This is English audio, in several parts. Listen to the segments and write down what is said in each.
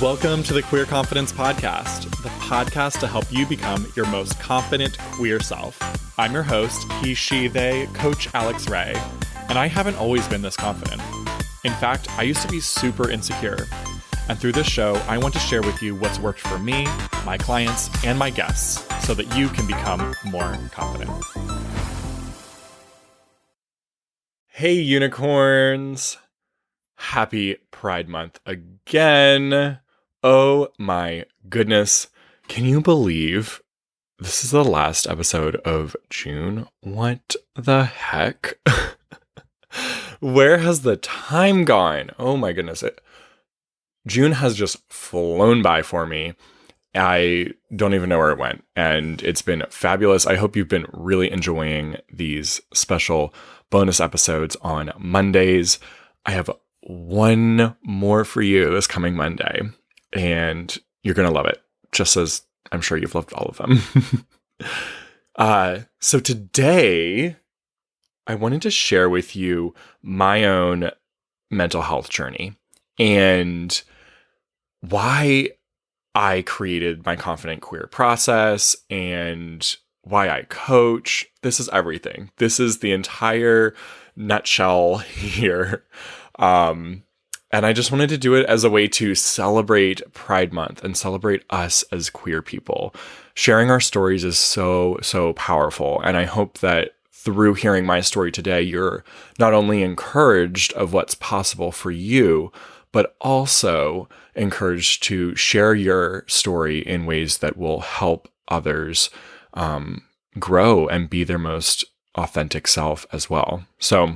Welcome to the Queer Confidence Podcast, the podcast to help you become your most confident queer self. I'm your host, he, she, they, Coach Alex Ray, and I haven't always been this confident. In fact, I used to be super insecure. And through this show, I want to share with you what's worked for me, my clients, and my guests so that you can become more confident. Hey, unicorns. Happy Pride Month again. Oh my goodness. Can you believe this is the last episode of June? What the heck? Where has the time gone? Oh my goodness. June has just flown by for me. I don't even know where it went, and it's been fabulous. I hope you've been really enjoying these special bonus episodes on Mondays. I have one more for you this coming Monday, and you're going to love it, just as I'm sure you've loved all of them. So today, I wanted to share with you my own mental health journey and why I created my Confident Queer process and why I coach. This is everything. This is the entire nutshell here. And I just wanted to do it as a way to celebrate Pride Month and celebrate us as queer people. Sharing our stories is so powerful. And I hope that through hearing my story today, you're not only encouraged of what's possible for you, but also encouraged to share your story in ways that will help others grow and be their most authentic self as well. So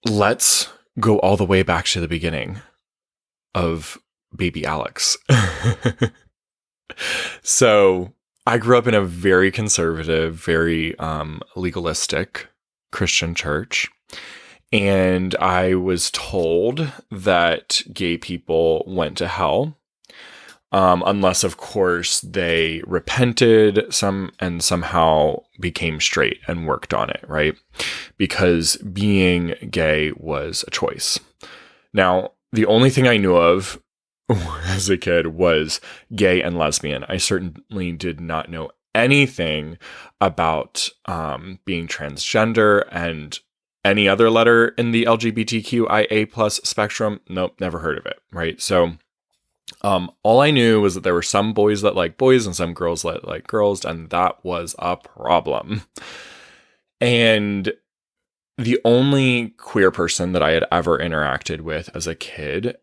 let's go all the way back to the beginning of baby Alex. So I grew up in a very conservative, very legalistic Christian church. And I was told that gay people went to hell, unless, of course, they repented and somehow became straight and worked on it, right? Because being gay was a choice. Now, the only thing I knew of as a kid was gay and lesbian. I certainly did not know anything about being transgender and any other letter in the LGBTQIA plus spectrum. Nope, never heard of it, right? So all I knew was that there were some boys that like boys and some girls that like girls, and that was a problem. And the only queer person that I had ever interacted with as a kid,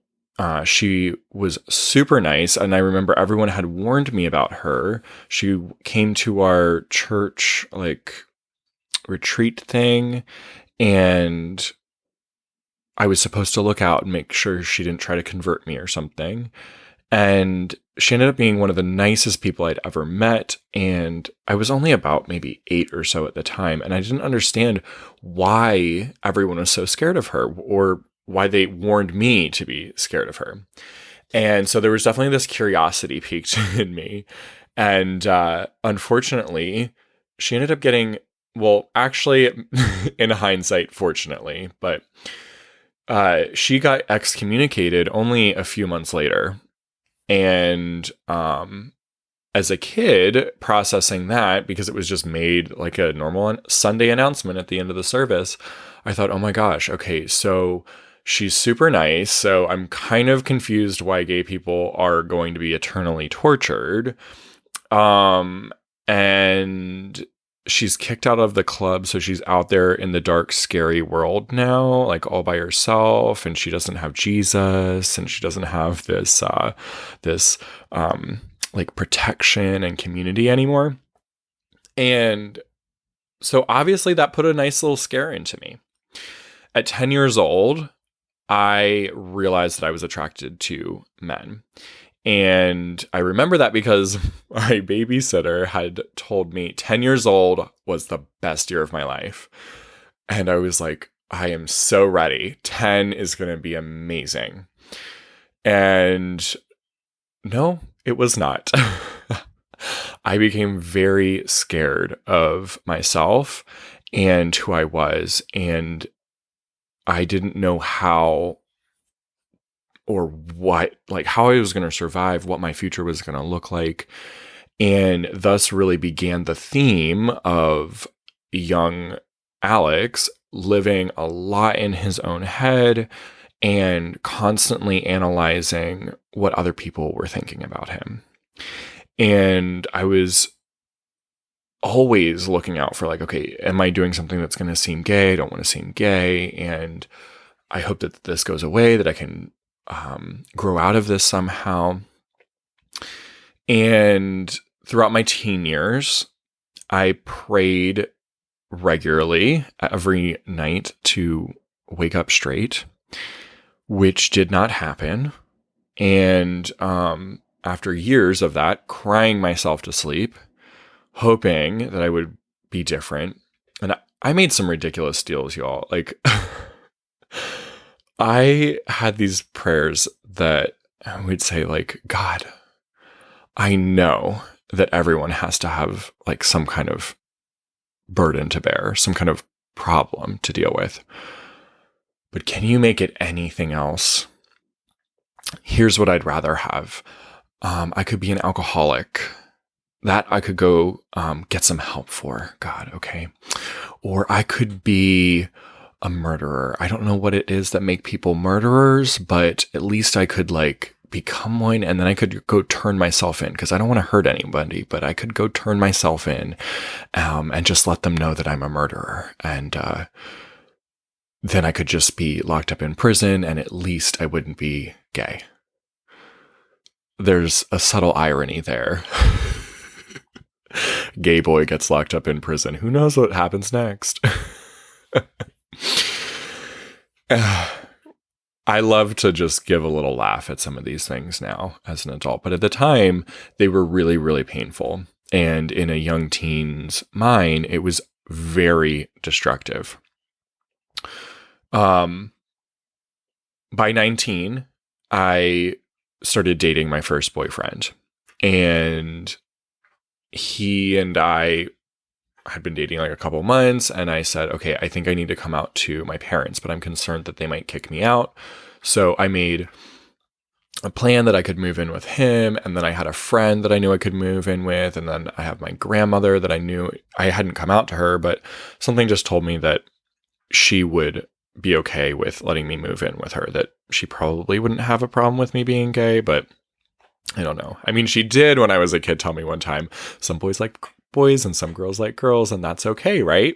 she was super nice, and I remember everyone had warned me about her. She came to our church like retreat thing, and I was supposed to look out and make sure she didn't try to convert me or something. And she ended up being one of the nicest people I'd ever met. And I was only about maybe 8 or so at the time. And I didn't understand why everyone was so scared of her or why they warned me to be scared of her. And so there was definitely this curiosity piqued in me. And unfortunately, she ended up getting, well, actually, in hindsight, fortunately, but she got excommunicated only a few months later. And as a kid, processing that, because it was just made like a normal Sunday announcement at the end of the service, I thought, oh my gosh, okay, so she's super nice. So I'm kind of confused why gay people are going to be eternally tortured. And she's kicked out of the club, so she's out there in the dark, scary world now, like all by herself, and she doesn't have Jesus, and she doesn't have this like protection and community anymore. And so obviously that put a nice little scare into me. At 10 years old, I realized that I was attracted to men. And I remember that because my babysitter had told me 10 years old was the best year of my life. And I was like, I am so ready. 10 is going to be amazing. And no, it was not. I became very scared of myself and who I was. And I didn't know how or how I was going to survive, what my future was going to look like. And thus really began the theme of young Alex living a lot in his own head and constantly analyzing what other people were thinking about him. And I was always looking out for okay, am I doing something that's going to seem gay? I don't want to seem gay. And I hope that this goes away, that I can grow out of this somehow. And throughout my teen years, I prayed regularly every night to wake up straight, which did not happen. And after years of that, crying myself to sleep, hoping that I would be different. And I made some ridiculous deals, y'all. I had these prayers that I would say, God, I know that everyone has to have some kind of burden to bear, some kind of problem to deal with. But can you make it anything else? Here's what I'd rather have. I could be an alcoholic. That I could go get some help for, God, okay? Or I could be a murderer. I don't know what it is that make people murderers, but at least I could become one, and then I could go turn myself in, because I don't want to hurt anybody, but I could go turn myself in and just let them know that I'm a murderer. And then I could just be locked up in prison, and at least I wouldn't be gay. There's a subtle irony there. Gay boy gets locked up in prison. Who knows what happens next? I love to just give a little laugh at some of these things now as an adult, but at the time they were really, really painful. And in a young teen's mind, it was very destructive. By 19, I started dating my first boyfriend, and he and I had been dating a couple months, and I said, okay, I think I need to come out to my parents, but I'm concerned that they might kick me out. So I made a plan that I could move in with him, and then I had a friend that I knew I could move in with, and then I have my grandmother that I knew. I hadn't come out to her, but something just told me that she would be okay with letting me move in with her, that she probably wouldn't have a problem with me being gay, but I don't know. I mean, she did when I was a kid tell me one time, some boys like boys and some girls like girls, and that's okay, right?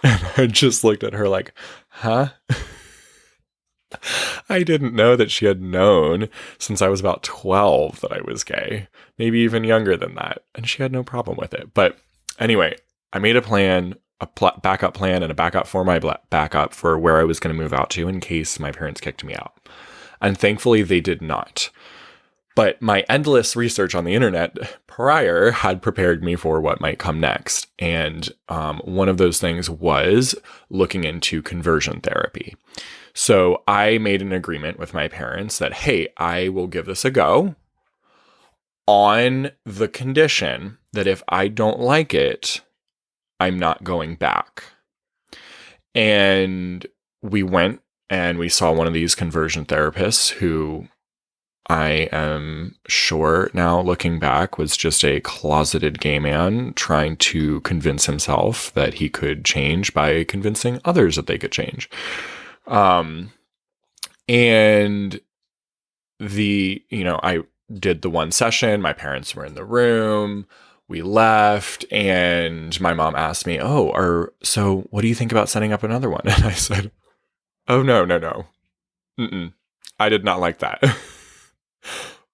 And I just looked at her huh? I didn't know that she had known since I was about 12 that I was gay, maybe even younger than that, and she had no problem with it. But anyway, I made a plan, backup plan, and a backup for my backup for where I was going to move out to in case my parents kicked me out. And thankfully, they did not. But my endless research on the internet prior had prepared me for what might come next. And one of those things was looking into conversion therapy. So I made an agreement with my parents that, hey, I will give this a go on the condition that if I don't like it, I'm not going back. And we went and we saw one of these conversion therapists who I am sure now looking back was just a closeted gay man trying to convince himself that he could change by convincing others that they could change. And I did the one session, my parents were in the room, we left, and my mom asked me, so what do you think about setting up another one? And I said, oh, no. Mm-mm. I did not like that.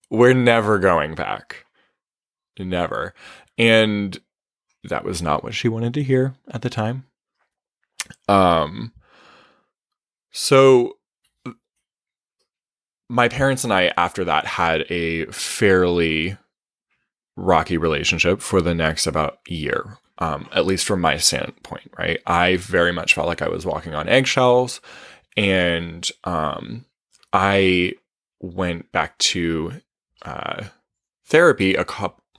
We're never going back. Never. And that was not what she wanted to hear at the time. So my parents and I, after that, had a fairly rocky relationship for the next about year, at least from my standpoint, right? I very much felt like I was walking on eggshells, and I went back to therapy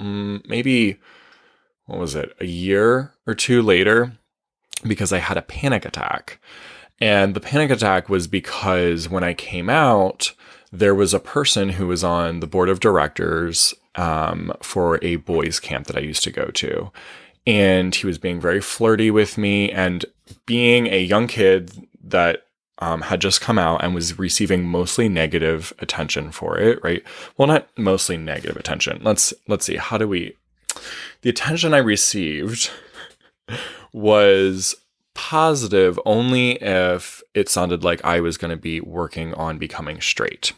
maybe, a year or two later, because I had a panic attack. And the panic attack was because when I came out, there was a person who was on the board of directors for a boys' camp that I used to go to. And he was being very flirty with me, and being a young kid that had just come out and was receiving mostly negative attention for it, right? Well, not mostly negative attention. Let's see. The attention I received was positive only if it sounded like I was going to be working on becoming straight.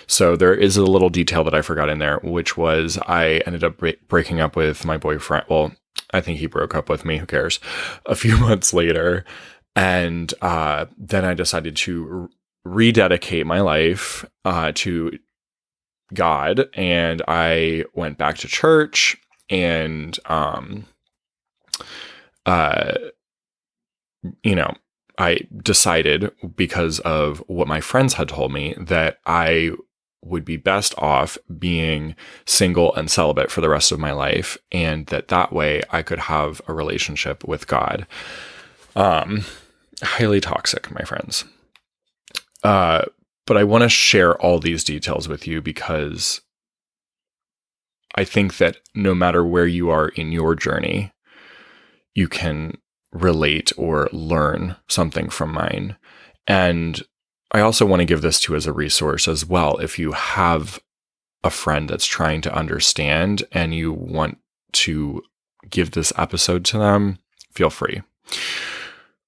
So there is a little detail that I forgot in there, which was I ended up breaking up with my boyfriend. Well, I think he broke up with me. Who cares? A few months later. And then I decided to rededicate my life to God. And I went back to church, and I decided, because of what my friends had told me, that I would be best off being single and celibate for the rest of my life, and that way I could have a relationship with God. Highly toxic, my friends. But I want to share all these details with you because I think that no matter where you are in your journey, you can relate or learn something from mine. And I also want to give this to you as a resource as well. If you have a friend that's trying to understand and you want to give this episode to them, feel free.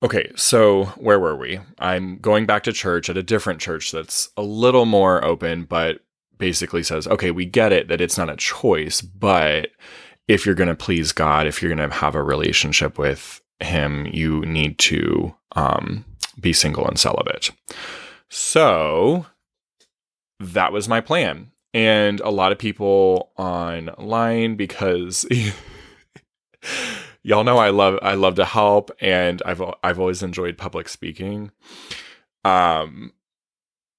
Okay, so where were we? I'm going back to church at a different church that's a little more open, but basically says, okay, we get it that it's not a choice, but if you're going to please God, if you're going to have a relationship with Him, you need to be single and celibate. So that was my plan. And a lot of people online, because y'all know I love to help, and I've always enjoyed public speaking.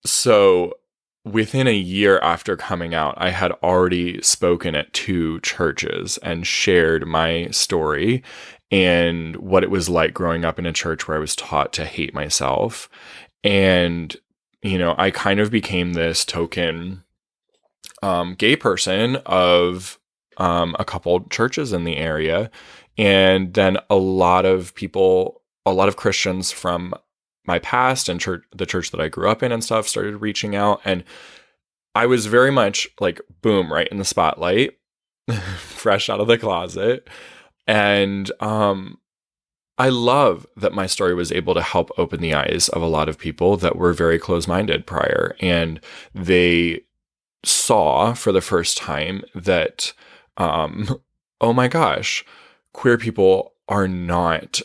So within a year after coming out, I had already spoken at 2 churches and shared my story and what it was like growing up in a church where I was taught to hate myself. And, I kind of became this token gay person of a couple churches in the area. And then a lot of Christians from my past and the church that I grew up in and stuff started reaching out. And I was very much like, boom, right in the spotlight, fresh out of the closet. And I love that my story was able to help open the eyes of a lot of people that were very closed-minded prior. And they saw for the first time that, oh my gosh, queer people are not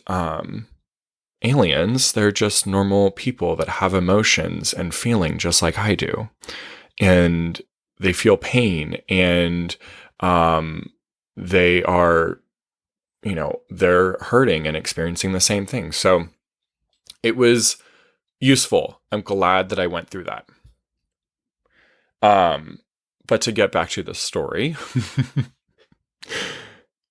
aliens. They're just normal people that have emotions and feeling just like I do. And they feel pain, and they are, they're hurting and experiencing the same thing. So it was useful. I'm glad that I went through that. But to get back to the story,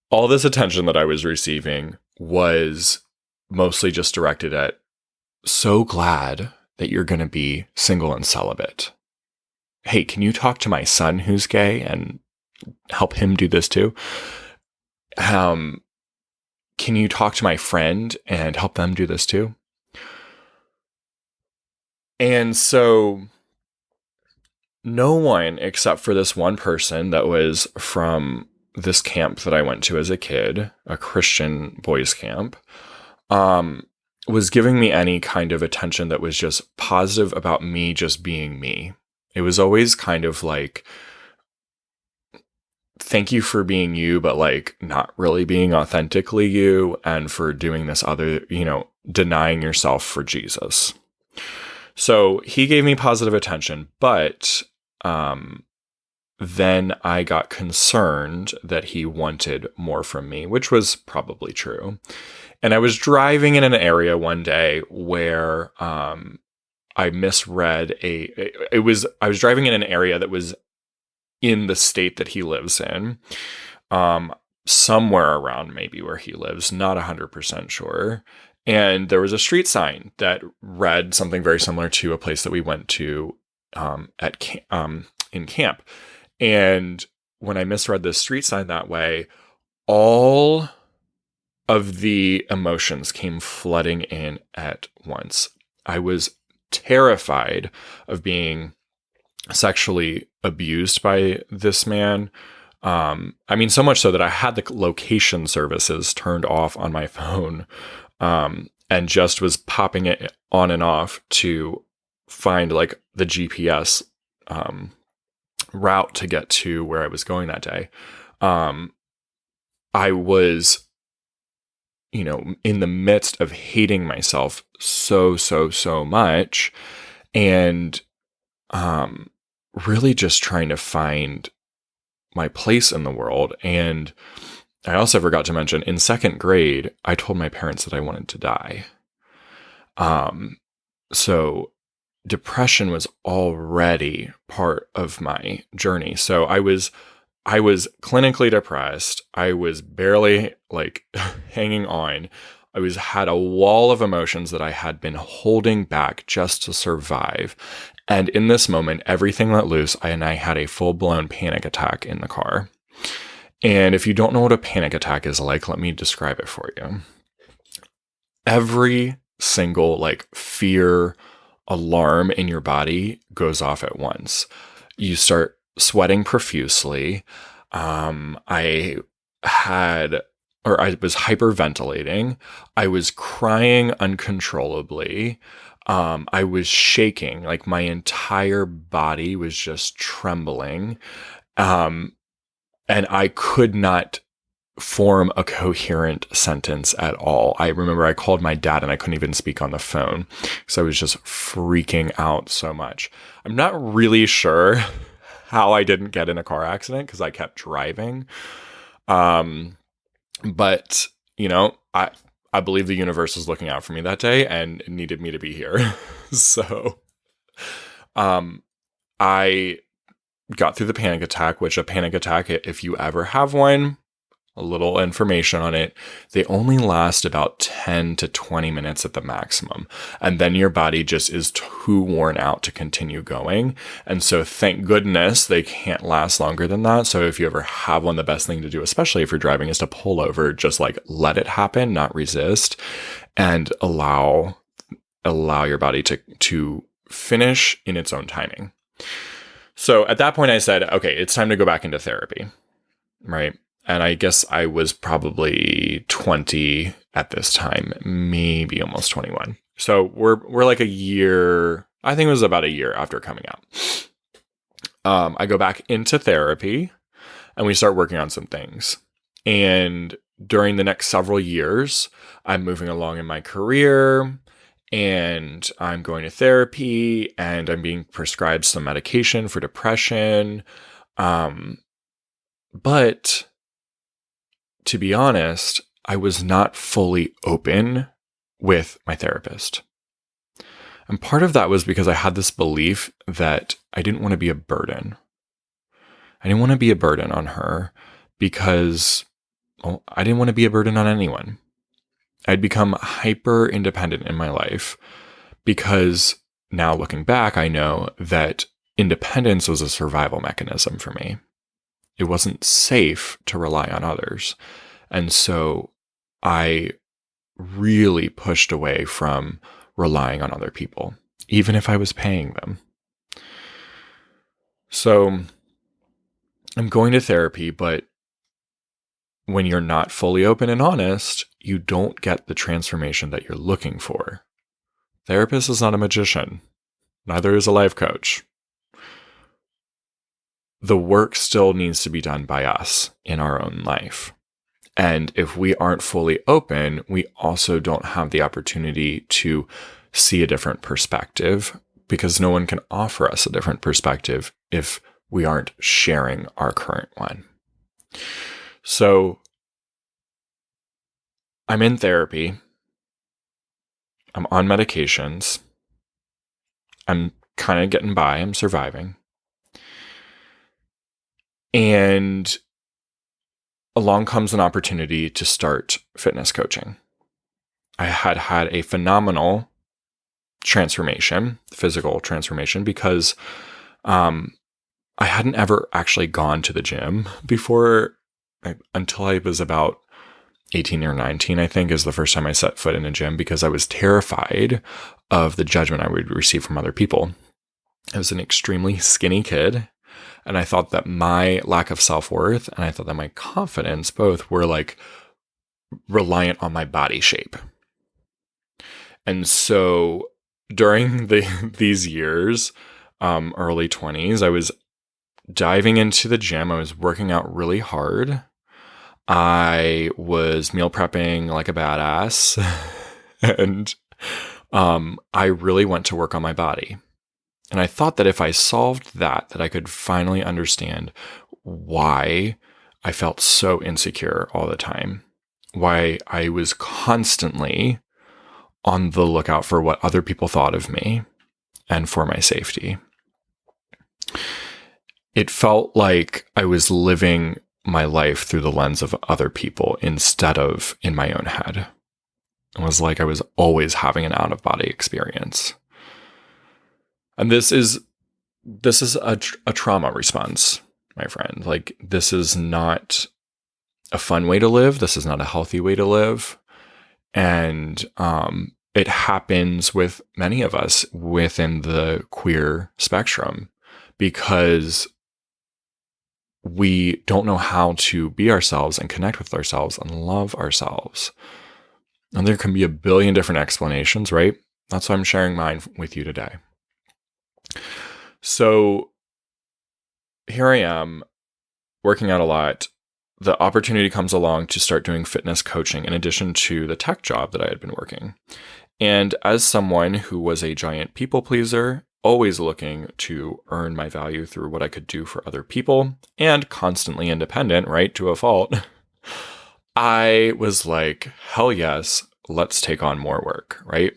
all this attention that I was receiving was mostly just directed at, so glad that you're going to be single and celibate. Hey, can you talk to my son who's gay and help him do this too? Can you talk to my friend and help them do this too? And so no one except for this one person that was from this camp that I went to as a kid, a Christian boys camp, was giving me any kind of attention that was just positive about me just being me. It was always kind of like, thank you for being you, but like not really being authentically you, and for doing this other, denying yourself for Jesus. So he gave me positive attention, but then I got concerned that he wanted more from me, which was probably true. And I was driving in an area one day where I misread I was driving in an area that was in the state that he lives in, somewhere around maybe where he lives, not 100% sure. And there was a street sign that read something very similar to a place that we went to in camp. And when I misread the street sign that way, all of the emotions came flooding in at once. I was terrified of being sexually abused by this man. So much so that I had the location services turned off on my phone, and just was popping it on and off to find like the GPS route to get to where I was going that day. I was, in the midst of hating myself so much, and really just trying to find my place in the world. And I also forgot to mention, in second grade, I told my parents that I wanted to die. So depression was already part of my journey. So I was clinically depressed. I was barely hanging on. Had a wall of emotions that I had been holding back just to survive. And in this moment, everything let loose, and I had a full-blown panic attack in the car. And if you don't know what a panic attack is like, let me describe it for you. Every single fear alarm in your body goes off at once. You start sweating profusely. I was hyperventilating. I was crying uncontrollably. I was shaking, my entire body was just trembling. And I could not form a coherent sentence at all. I remember I called my dad and I couldn't even speak on the phone because I was just freaking out so much. I'm not really sure how I didn't get in a car accident because I kept driving. But I believe the universe was looking out for me that day and needed me to be here. So, I got through the panic attack, which a panic attack, if you ever have one, a little information on it, they only last about 10 to 20 minutes at the maximum. And then your body just is too worn out to continue going. And so thank goodness they can't last longer than that. So if you ever have one, the best thing to do, especially if you're driving, is to pull over, just let it happen, not resist, and allow your body to finish in its own timing. So at that point I said, okay, it's time to go back into therapy, right? And I guess I was probably 20 at this time, maybe almost 21. So we're like a year, I think it was about a year after coming out. I go back into therapy and we start working on some things. And during the next several years, I'm moving along in my career and I'm going to therapy and I'm being prescribed some medication for depression. But to be honest, I was not fully open with my therapist. And part of that was because I had this belief that I didn't want to be a burden. I didn't want to be a burden on her because I didn't want to be a burden on anyone. I'd become hyper independent in my life because now looking back, I know that independence was a survival mechanism for me. It wasn't safe to rely on others. And so I really pushed away from relying on other people, even if I was paying them. So I'm going to therapy, but when you're not fully open and honest, you don't get the transformation that you're looking for. Therapist is not a magician. Neither is a life coach. The work still needs to be done by us in our own life. And if we aren't fully open, we also don't have the opportunity to see a different perspective because no one can offer us a different perspective if we aren't sharing our current one. So I'm in therapy. I'm on medications. I'm kind of getting by. I'm surviving. And along comes an opportunity to start fitness coaching. I had a phenomenal transformation, physical transformation, because I hadn't ever actually gone to the gym before until I was about 18 or 19, I think, is the first time I set foot in a gym, because I was terrified of the judgment I would receive from other people. I was an extremely skinny kid, and I thought that my lack of self-worth and I thought that my confidence both were like reliant on my body shape. And so during these years, early 20s, I was diving into the gym. I was working out really hard. I was meal prepping like a badass. And I really went to work on my body. And I thought that if I solved that I could finally understand why I felt so insecure all the time, why I was constantly on the lookout for what other people thought of me and for my safety. It felt like I was living my life through the lens of other people instead of in my own head. It was like I was always having an out-of-body experience. And this is a trauma response, my friend. Like, this is not a fun way to live. This is not a healthy way to live. And it happens with many of us within the queer spectrum, because we don't know how to be ourselves and connect with ourselves and love ourselves. And there can be a billion different explanations, right? That's why I'm sharing mine with you today. So here I am working out a lot. The opportunity comes along to start doing fitness coaching in addition to the tech job that I had been working. And as someone who was a giant people pleaser, always looking to earn my value through what I could do for other people, and constantly independent, right, to a fault, I was like, hell yes, let's take on more work, right?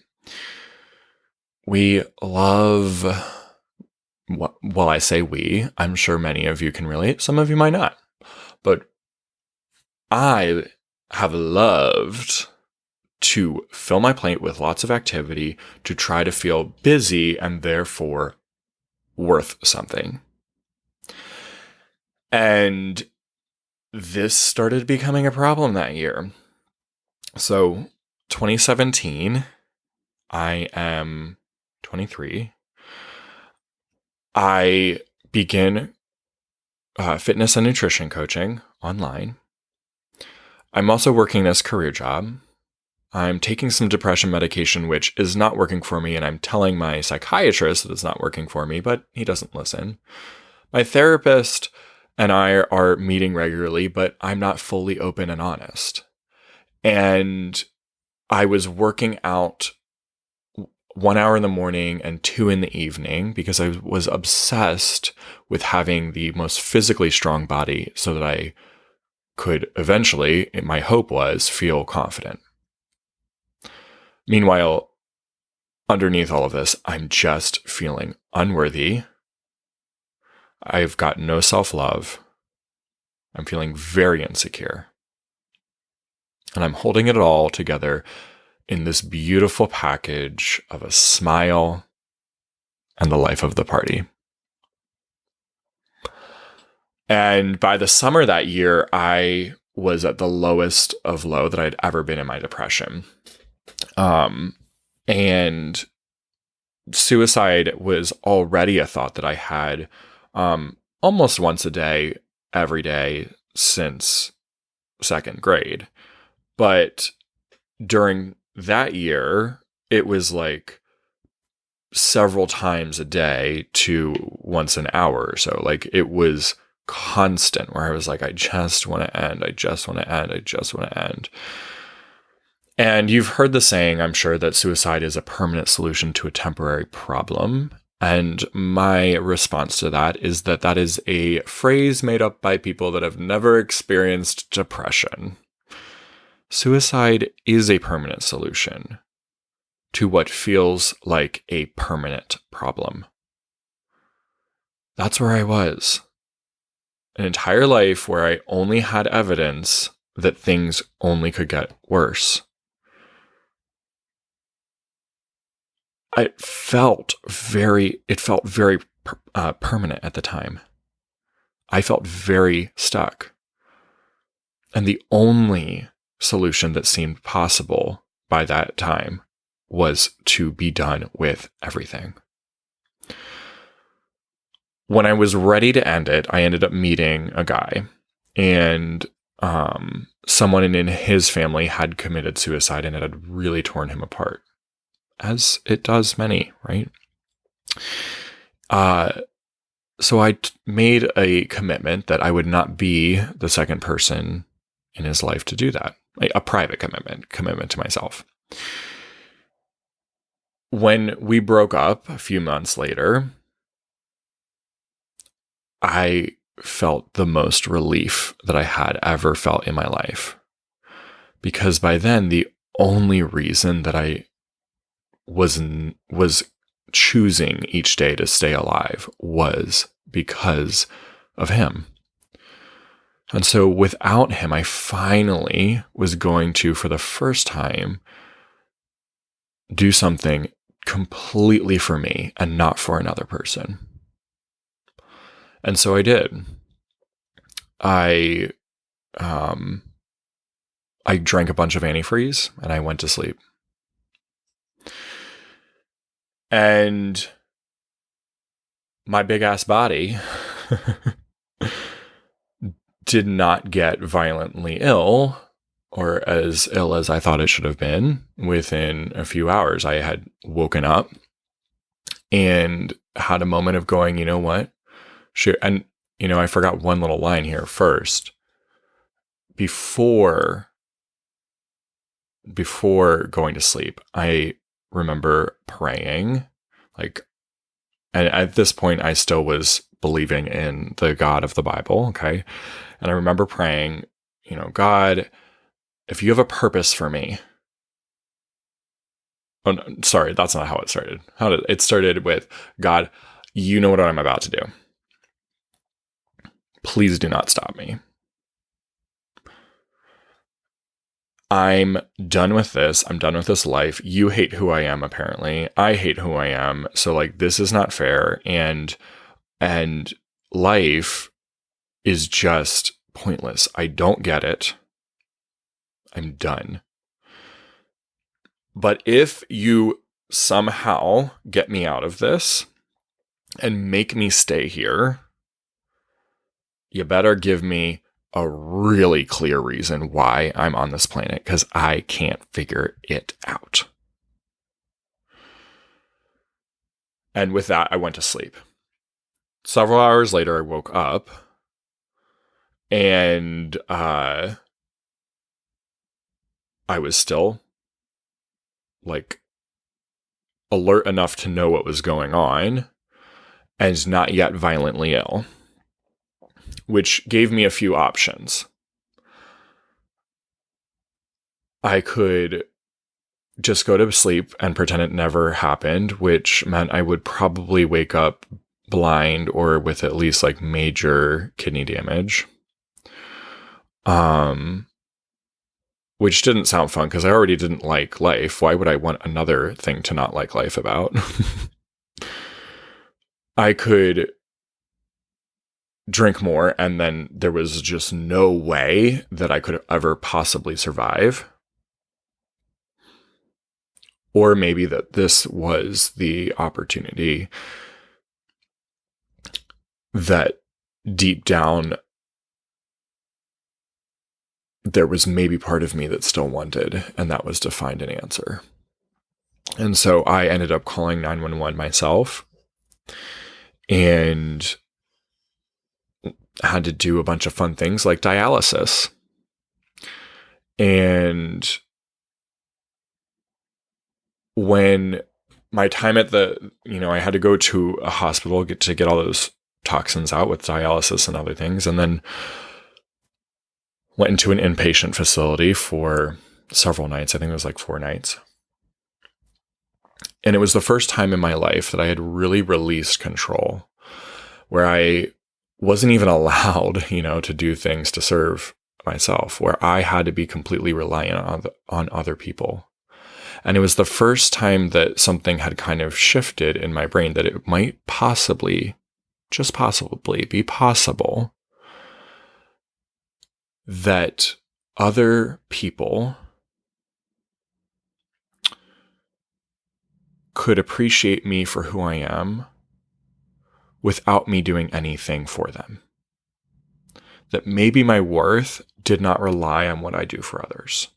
We love, well, I say we, I'm sure many of you can relate, some of you might not, but I have loved to fill my plate with lots of activity to try to feel busy and therefore worth something. And this started becoming a problem that year. So 2017, I am 23. I begin fitness and nutrition coaching online. I'm also working this career job. I'm taking some depression medication, which is not working for me, and I'm telling my psychiatrist that it's not working for me, but he doesn't listen. My therapist and I are meeting regularly, but I'm not fully open and honest. And I was working out 1 hour in the morning and 2 in the evening because I was obsessed with having the most physically strong body so that I could eventually, my hope was, feel confident. Meanwhile, underneath all of this, I'm just feeling unworthy. I've got no self-love. I'm feeling very insecure. And I'm holding it all together in this beautiful package of a smile and the life of the party. And by the summer that year, I was at the lowest of low that I'd ever been in my depression. And suicide was already a thought that I had almost once a day, every day since second grade. But during that year, it was like several times a day to once an hour or so. Like, it was constant where I was like, I just want to end. I just want to end. I just want to end. And you've heard the saying, I'm sure, that suicide is a permanent solution to a temporary problem. And my response to that is that is a phrase made up by people that have never experienced depression. Suicide is a permanent solution to what feels like a permanent problem. That's where I was. An entire life where I only had evidence that things only could get worse. it felt very permanent at the time. I felt very stuck. And the only solution that seemed possible by that time was to be done with everything. When I was ready to end it, I ended up meeting a guy, and someone in his family had committed suicide, and it had really torn him apart, as it does many, right? So I made a commitment that I would not be the second person in his life to do that. A private commitment to myself. When we broke up a few months later, I felt the most relief that I had ever felt in my life. Because by then, the only reason that I was choosing each day to stay alive was because of him. And so without him, I finally was going to, for the first time, do something completely for me and not for another person. And so I did. I drank a bunch of antifreeze and I went to sleep. And my big ass body did not get violently ill, or as ill as I thought it should have been. Within a few hours, I had woken up and had a moment of going, you know what? Sure. And, I forgot one little line here first. Before going to sleep, I remember praying, and at this point, I still was believing in the God of the Bible, okay? And I remember praying, God, if you have a purpose for me. Oh, no, sorry, that's not how it started. It started with, God, you know what I'm about to do. Please do not stop me. I'm done with this. I'm done with this life. You hate who I am, apparently. I hate who I am. So this is not fair. And life is just pointless. I don't get it. I'm done. But if you somehow get me out of this and make me stay here, you better give me a really clear reason why I'm on this planet, because I can't figure it out. And with that, I went to sleep. Several hours later, I woke up and I was still alert enough to know what was going on and not yet violently ill, which gave me a few options. I could just go to sleep and pretend it never happened, which meant I would probably wake up blind or with at least major kidney damage. Which didn't sound fun because I already didn't like life. Why would I want another thing to not like life about? I could drink more, and then there was just no way that I could ever possibly survive. Or maybe that this was the opportunity that deep down there was maybe part of me that still wanted, and that was to find an answer. And so I ended up calling 911 myself and had to do a bunch of fun things like dialysis. And when my time at I had to go to a hospital to get all those toxins out with dialysis and other things, and then went into an inpatient facility for several nights. I think it was 4 nights. And it was the first time in my life that I had really released control, where I wasn't even allowed, to do things to serve myself, where I had to be completely reliant on other people. And it was the first time that something had kind of shifted in my brain that it might possibly, just possibly, be possible that other people could appreciate me for who I am without me doing anything for them. That maybe my worth did not rely on what I do for others.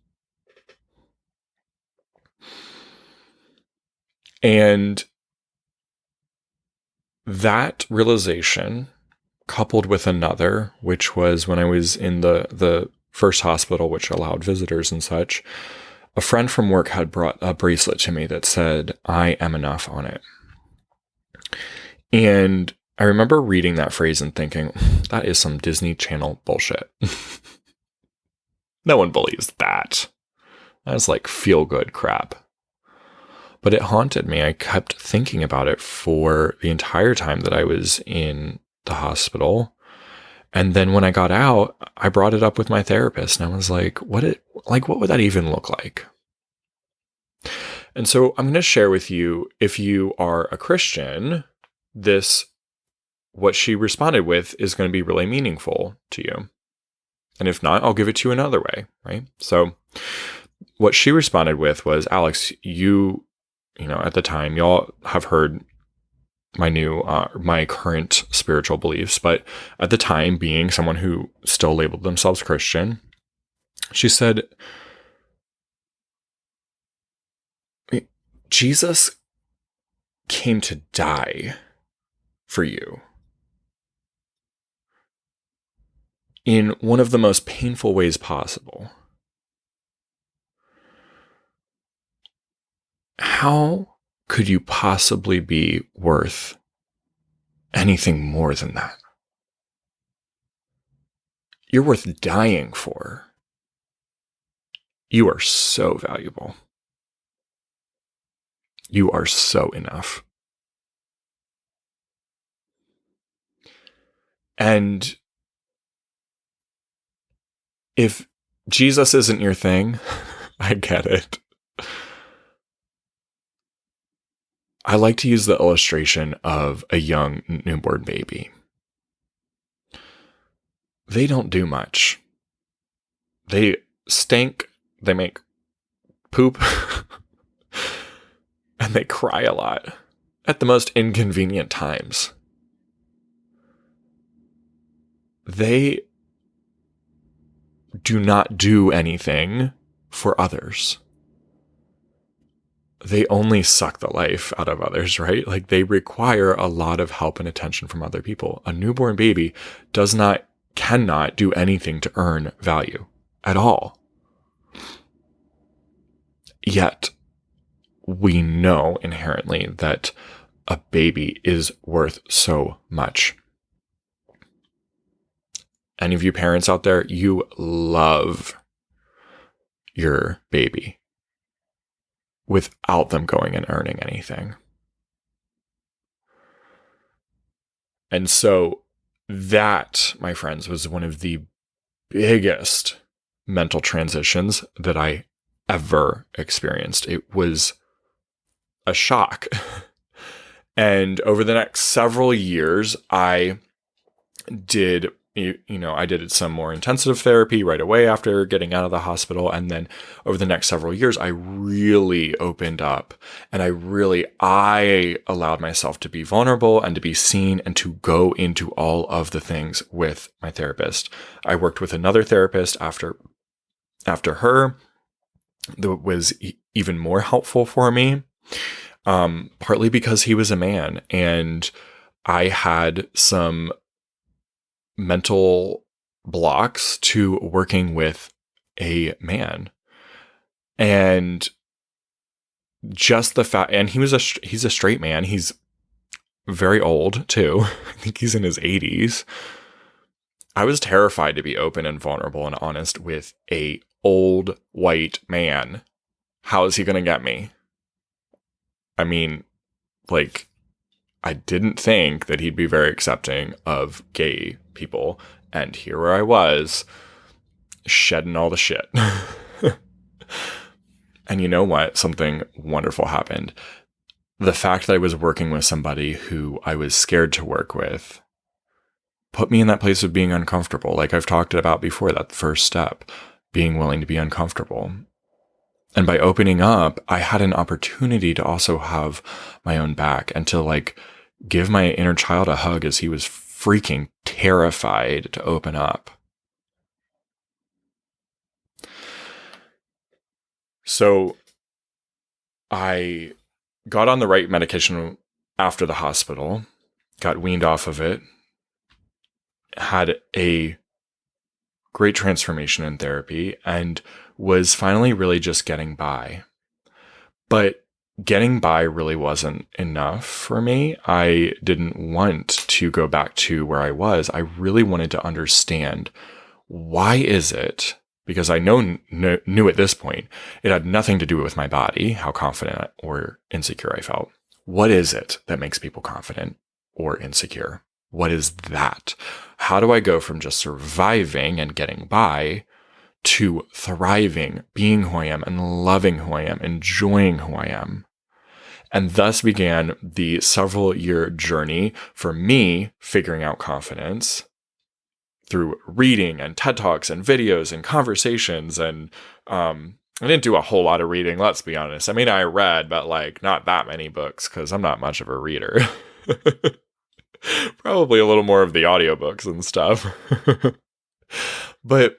And that realization, coupled with another, which was when I was in the first hospital, which allowed visitors and such, a friend from work had brought a bracelet to me that said, "I am enough" on it. And I remember reading that phrase and thinking, that is some Disney Channel bullshit. No one believes that. That's like feel-good crap. But it haunted me. I kept thinking about it for the entire time that I was in the hospital. And then when I got out, I brought it up with my therapist and I was like, what would that even look like? And so I'm going to share with you, if you are a Christian, what she responded with is going to be really meaningful to you. And if not, I'll give it to you another way, right? So what she responded with was, Alex, you know, at the time, y'all have heard my current spiritual beliefs, but at the time, being someone who still labeled themselves Christian, she said, Jesus came to die for you in one of the most painful ways possible. How could you possibly be worth anything more than that? You're worth dying for. You are so valuable. You are so enough. And if Jesus isn't your thing, I get it. I like to use the illustration of a young newborn baby. They don't do much. They stink, they make poop, and they cry a lot at the most inconvenient times. They do not do anything for others. They only suck the life out of others, right? Like, they require a lot of help and attention from other people. A newborn baby cannot do anything to earn value at all. Yet, we know inherently that a baby is worth so much. Any of you parents out there, you love your baby without them going and earning anything. And so that, my friends, was one of the biggest mental transitions that I ever experienced. It was a shock. And over the next several years, I did some more intensive therapy right away after getting out of the hospital. And then over the next several years, I really opened up and I allowed myself to be vulnerable and to be seen and to go into all of the things with my therapist. I worked with another therapist after her that was even more helpful for me, partly because he was a man and I had some mental blocks to working with a man. And just the fact, and he's a straight man. He's very old too. I think he's in his 80s. I was terrified to be open and vulnerable and honest with a old white man. How is he going to get me? I mean, like, I didn't think that he'd be very accepting of gay people. And here I was, shedding all the shit. And you know what? Something wonderful happened. The fact that I was working with somebody who I was scared to work with put me in that place of being uncomfortable. Like I've talked about before, that first step, being willing to be uncomfortable. And by opening up, I had an opportunity to also have my own back and to like give my inner child a hug as he was freaking terrified to open up. So I got on the right medication after the hospital, got weaned off of it, had a great transformation in therapy, and was finally really just getting by. But getting by really wasn't enough for me. I didn't want to go back to where I was. I really wanted to understand, why is it? Because I knew at this point, it had nothing to do with my body, how confident or insecure I felt. What is it that makes people confident or insecure? What is that? How do I go from just surviving and getting by to thriving, being who I am and loving who I am, enjoying who I am? And thus began the several-year journey for me figuring out confidence through reading and TED Talks and videos and conversations. And I didn't do a whole lot of reading, let's be honest. I mean, I read, but like not that many books because I'm not much of a reader. Probably a little more of the audiobooks and stuff. But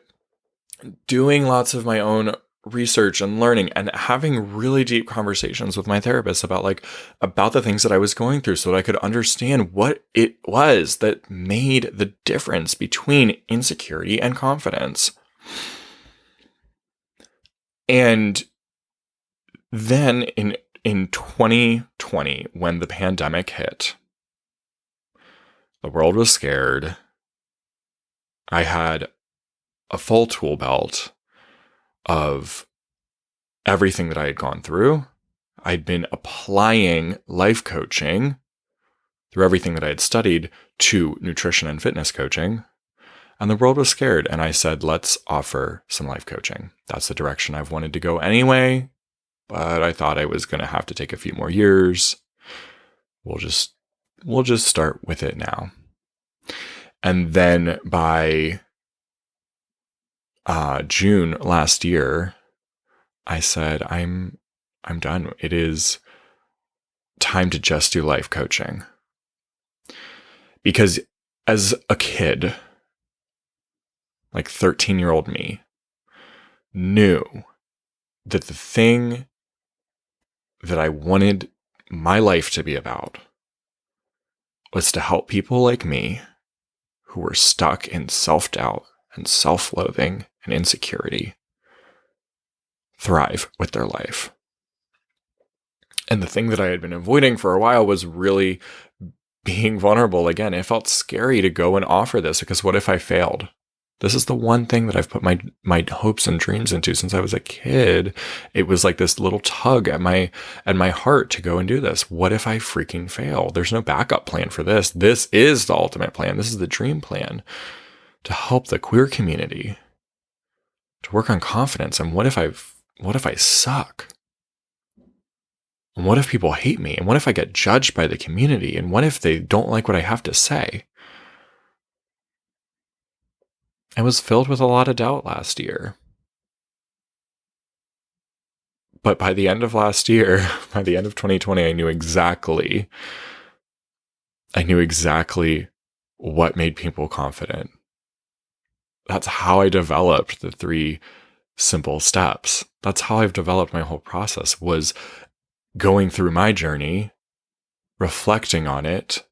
doing lots of my own research and learning and having really deep conversations with my therapist about the things that I was going through so that I could understand what it was that made the difference between insecurity and confidence. And then in 2020, when the pandemic hit, the world was scared. I had a full tool belt of everything that I had gone through. I'd been applying life coaching through everything that I had studied to nutrition and fitness coaching. And the world was scared. And I said, let's offer some life coaching. That's the direction I've wanted to go anyway. But I thought I was going to have to take a few more years. We'll just start with it now. And then by June last year, I said, I'm done. It is time to just do life coaching. Because as a kid, like 13-year-old me, knew that the thing that I wanted my life to be about was to help people like me who were stuck in self-doubt and self-loathing and insecurity thrive with their life. And the thing that I had been avoiding for a while was really being vulnerable again. It felt scary to go and offer this because what if I failed? This is the one thing that I've put my hopes and dreams into since I was a kid. It was like this little tug at my heart to go and do this. What if I freaking fail? There's no backup plan for this. This is the ultimate plan. This is the dream plan to help the queer community to work on confidence. And what if I suck? And what if people hate me? And what if I get judged by the community? And what if they don't like what I have to say? I was filled with a lot of doubt last year. But by the end of last year, by the end of 2020, I knew exactly what made people confident. That's how I developed the 3 simple steps. That's how I've developed my whole process, was going through my journey, reflecting on it,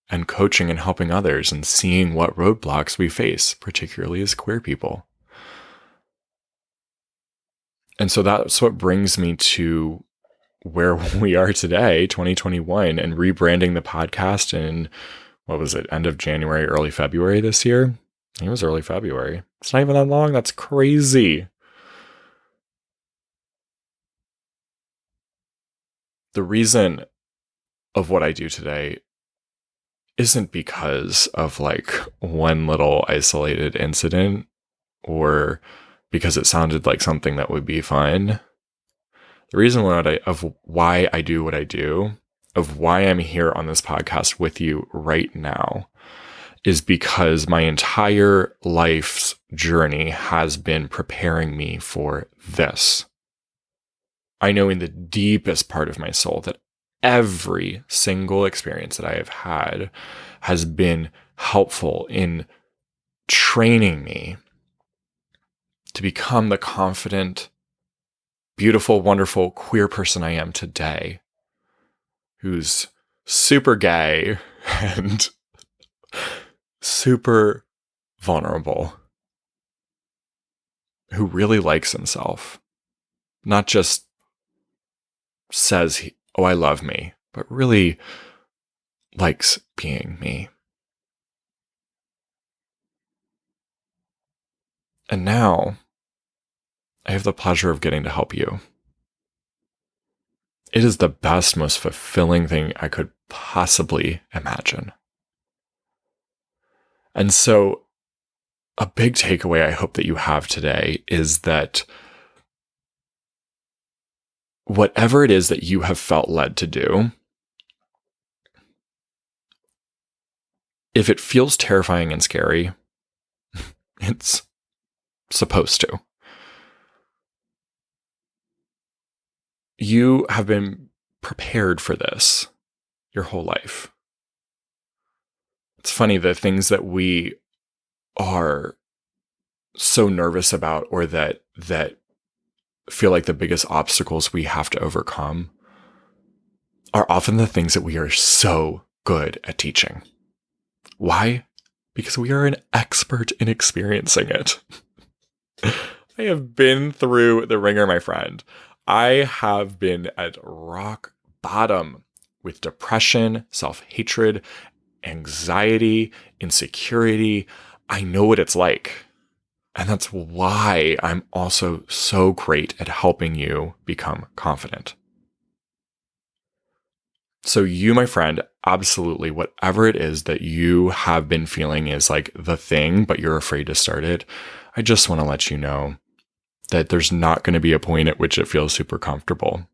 and coaching and helping others and seeing what roadblocks we face, particularly as queer people. And so that's what brings me to where we are today, 2021, and rebranding the podcast in, end of January, early February this year? It was early February. It's not even that long. That's crazy. The reason of what I do today isn't because of like one little isolated incident or because it sounded like something that would be fun. The reason why I do what I do, of why I'm here on this podcast with you right now, is because my entire life's journey has been preparing me for this. I know in the deepest part of my soul that every single experience that I have had has been helpful in training me to become the confident, beautiful, wonderful, queer person I am today, who's super gay and super vulnerable, who really likes himself, not just says, oh, I love me, but really likes being me. And now I have the pleasure of getting to help you. It is the best, most fulfilling thing I could possibly imagine. And so a big takeaway I hope that you have today is that whatever it is that you have felt led to do, if it feels terrifying and scary, it's supposed to. You have been prepared for this your whole life. It's funny, the things that we are so nervous about, or that feel like the biggest obstacles we have to overcome, are often the things that we are so good at teaching. Why? Because we are an expert in experiencing it. I have been through the ringer, my friend. I have been at rock bottom with depression, self-hatred, anxiety, insecurity. I know what it's like. And that's why I'm also so great at helping you become confident. So you, my friend, absolutely, whatever it is that you have been feeling is like the thing, but you're afraid to start it, I just want to let you know that there's not going to be a point at which it feels super comfortable.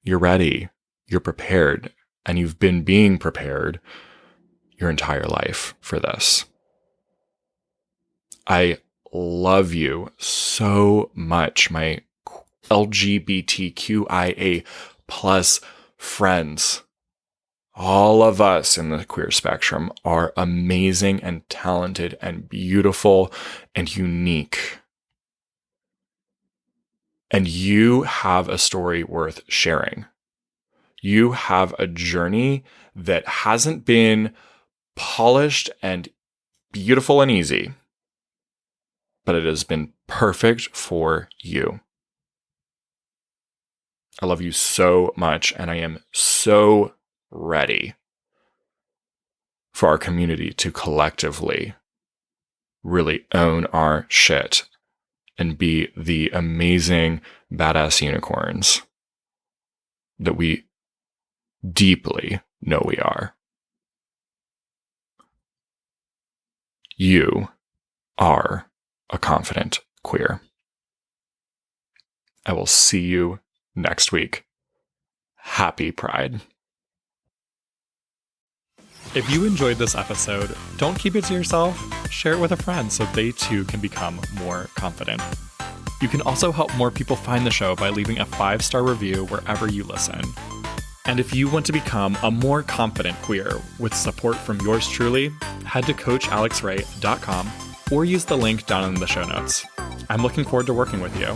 You're ready, you're prepared, and you've been being prepared your entire life for this. I love you so much, my LGBTQIA plus friends. All of us in the queer spectrum are amazing and talented and beautiful and unique. And you have a story worth sharing. You have a journey that hasn't been polished and beautiful and easy, but it has been perfect for you. I love you so much, and I am so ready for our community to collectively really own our shit and be the amazing, badass unicorns that we deeply know we are. You are a confident queer. I will see you next week. Happy Pride. If you enjoyed this episode, don't keep it to yourself. Share it with a friend so they too can become more confident. You can also help more people find the show by leaving a 5-star review wherever you listen. And if you want to become a more confident queer with support from yours truly, head to CoachAlexRay.com or use the link down in the show notes. I'm looking forward to working with you.